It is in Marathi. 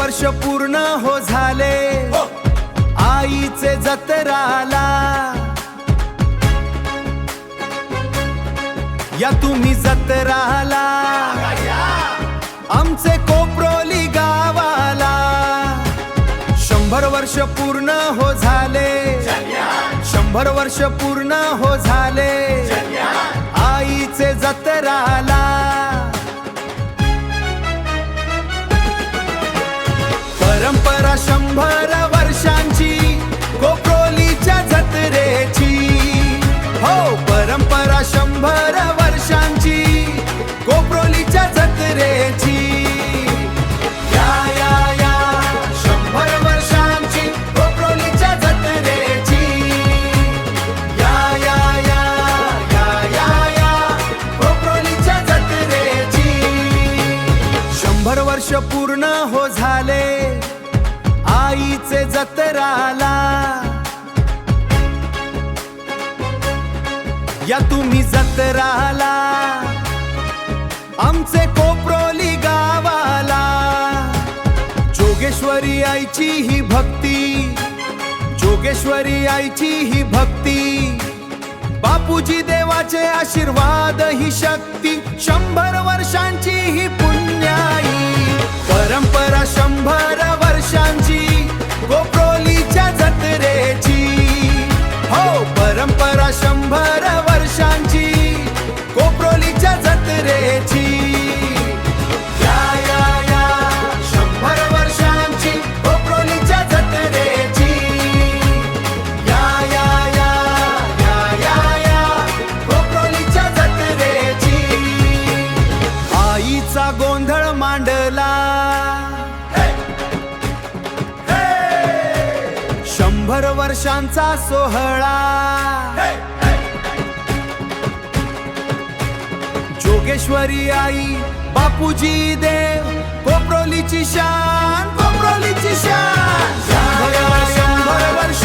वर्ष पूर्ण हो झाले आईचे जत्राला, या तुम्ही जत्राला आमचे कोपरोली गावाला. 100 वर्ष पूर्ण हो झाले, 100 वर्ष पूर्ण हो झाले आईचे जत्राला. परंपरा 100 वर्षांची कोपरोलीच्या जत्रेची, हो परंपरा 100 वर्षांची कोपरोलीच्या जत्रेची. या या या 100 वर्षांची कोपरोलीच्या जत्रेची. या या या या या या कोपरोलीच्या जत्रेची. 100 वर्ष पूर्ण हो झाले आईचे जत्राला, या तुम्ही जत्राला आमचे कोपरोली गावाला. जोगेश्वरी आईची ही भक्ती, जोगेश्वरी आईची ही भक्ती, बापूजी देवाचे आशीर्वाद ही शक्ती. 100 वर्षांची ही पुण्याई परंपरा 100 वर्षांची कोपरोलीच्या जत्रेची, हो परंपरा 100 वर्षांची कोपरोलीच्या जत्रेची. या या या 100 वर्षांची कोपरोलीच्या जत्रेची. या या या या या या कोपरोलीच्या जत्रेची. आईचा गोंधळ मांडला 100 वर्षांचा सोहळा. जोगेश्वरी आई, बापूजी देव, कोपरोलीची शान, कोपरोलीची शान. 100 वर्ष